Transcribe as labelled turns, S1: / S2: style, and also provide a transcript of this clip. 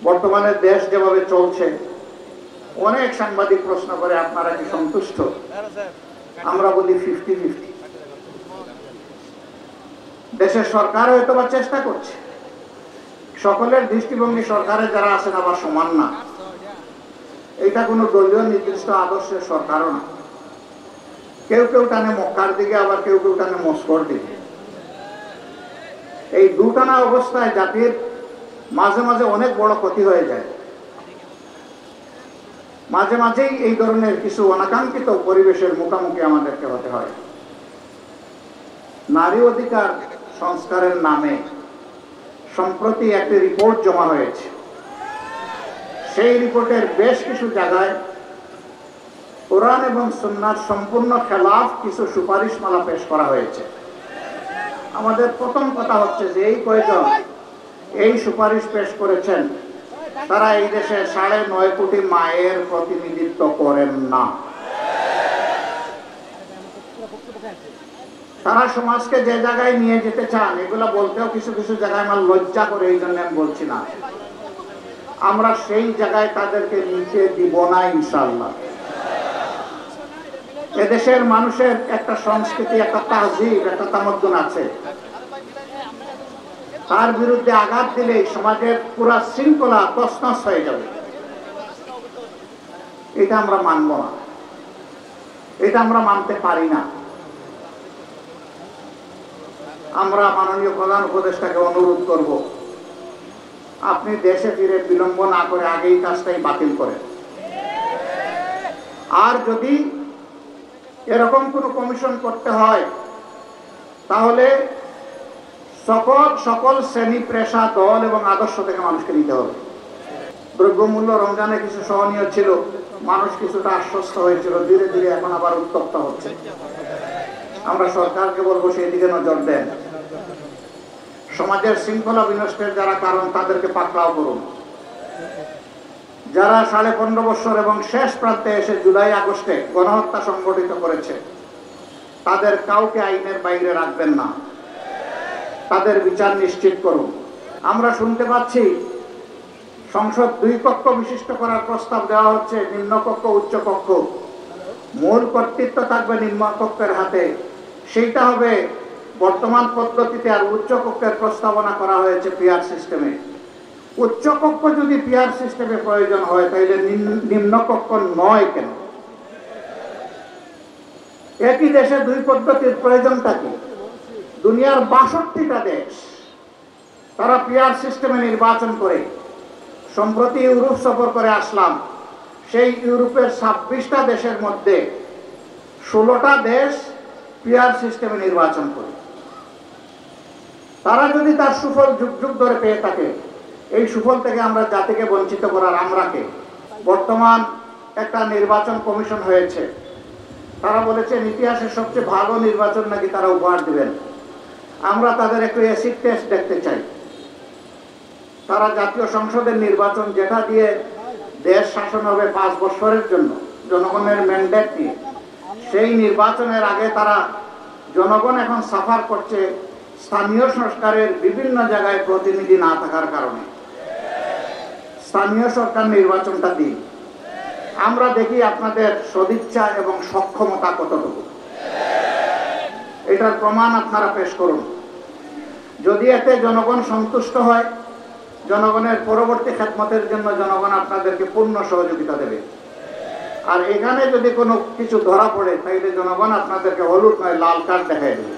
S1: বর্তমানে দেশ যেভাবে চলছে, অনেক সাংবাদিক প্রশ্ন করে আপনারা কি সন্তুষ্ট? আমরা বলি 50-50। দেশের সরকার হয়তো বা চেষ্টা করছে, সকলের দৃষ্টিভঙ্গি সরকারে যারা আছেন আবার সমান না। এটা কোনো দলীয় নির্দিষ্ট আদর্শের সরকারও না। কেউ কেউ টানে মক্কার দিকে, আবার কেউ কেউ টানে মস্কোর দিকে। এই দুটানা অবস্থায় জাতির মাঝে মাঝে অনেক বড় ক্ষতি হয়ে যায়। মাঝে মাঝেই এই ধরনের কিছু অনাকাঙ্ক্ষিত পরিবেশের মুখোমুখি আমাদেরকে হতে হয়। নারী অধিকার সংস্কারের নামে সম্প্রতি একটি রিপোর্ট জমা হয়েছে। সেই রিপোর্টের বেশ কিছু জায়গায় কোরআন এবং সুন্নাহর সম্পূর্ণ খেলাফ কিছু সুপারিশমালা পেশ করা হয়েছে। আমাদের প্রথম কথা হচ্ছে যে এই কয়েকজন এই সুপারিশ পেশ করেছেন, তারা এই দেশে 9.5 কোটি মায়ের প্রতিনিধিত্ব করেন না। তারা সমাজকে যে জায়গায় নিয়ে যেতে চান, এগুলো বলতেও কিছু কিছু জায়গায় আমার লজ্জা করে, এই জন্য আমি বলছি না। আমরা সেই জায়গায় তাদেরকে নিতে দিব না ইনশাআল্লাহ। এদেশের মানুষের একটা সংস্কৃতি, একটা তাহজিব, একটা তামাদ্দুন আছে। তার বিরুদ্ধে আঘাত দিলেই সমাজের পুরা শৃঙ্খলা তছনছ হয়ে যাবে। এটা আমরা মানব না, এটা আমরা মানতে পারি না। আমরা মাননীয় প্রধান উপদেষ্টাকে অনুরোধ করব, আপনি দেশে ফিরে বিলম্ব না করে আগেই কাজটাই বাতিল করেন। আর যদি এরকম কোনো কমিশন করতে হয়, তাহলে সকল শ্রেণী, পেশা, দল এবং আদর্শ থেকে মানুষকে নিতে হবে। দ্রব্যমূল্য রমজানে কিছু সহনীয় ছিল, মানুষ কিছুটা আশ্বস্ত হয়েছিল, ধীরে ধীরে এখন আবার উত্তপ্ত হচ্ছে। আমরা সরকারকে বলবো সেই দিকে নজর দেন। সমাজের শৃঙ্খলা বিনষ্টের যারা কারণ, তাদেরকে পাকড়াও করুন। যারা 15.5 বছর এবং শেষ প্রান্তে এসে জুলাই আগস্টে গণহত্যা সংগঠিত করেছে, তাদের কাউকে আইনের বাইরে রাখবেন না, তাদের বিচার নিশ্চিত করুন। আমরা শুনতে পাচ্ছি সংসদ 2 কক্ষ বিশিষ্ট করার প্রস্তাব দেওয়া হচ্ছে, নিম্নকক্ষ উচ্চ কক্ষ। মূল কর্তৃত্ব থাকবে নিম্নকক্ষের হাতে, সেইটা হবে বর্তমান পদ্ধতিতে। আর উচ্চ কক্ষের প্রস্তাবনা করা হয়েছে পিআর সিস্টেমে। উচ্চ কক্ষ যদি পিআর সিস্টেমে প্রয়োজন হয়, তাহলে নিম্নকক্ষ নয় কেন? একই দেশে 2 পদ্ধতির প্রয়োজনটা কি? দুনিয়ার 62টা দেশ তারা পিআর সিস্টেমে নির্বাচন করে। সম্প্রতি ইউরোপ সফর করে আসলাম, সেই ইউরোপের 26টা দেশের মধ্যে 16টা দেশ পিআর সিস্টেমে নির্বাচন করে। তারা যদি তার সুফল যুগ যুগ ধরে পেয়ে থাকে, এই সুফল থেকে আমরা জাতিকে বঞ্চিত করার আমরাকে। বর্তমান একটা নির্বাচন কমিশন হয়েছে, তারা বলেছেন ইতিহাসের সবচেয়ে ভালো নির্বাচন নাকি তারা উপহার দিবেন। আমরা তাদের একটু অ্যাসিড টেস্ট দেখতে চাই। তারা জাতীয় সংসদের নির্বাচন, যেটা দিয়ে দেশ শাসন হবে 5 বছরের জন্য জনগণের ম্যান্ডেট নিয়ে, সেই নির্বাচনের আগে তারা, জনগণ এখন সাফার করছে স্থানীয় সরকারের বিভিন্ন জায়গায় প্রতিনিধি না থাকার কারণে। স্থানীয় সরকার নির্বাচনটা দিন, আমরা দেখি আপনাদের সদিচ্ছা এবং সক্ষমতা কতটুকু। এটার প্রমাণ আপনারা পেশ করুন। যদি এতে জনগণ সন্তুষ্ট হয়, জনগণের পরবর্তী খেদমতের জন্য জনগণ আপনাদেরকে পূর্ণ সহযোগিতা দেবে। আর এখানে যদি কোনো কিছু ধরা পড়ে, তাহলে জনগণ আপনাদেরকে হলুদ নয় লাল কার্ড দেখায় দেবে।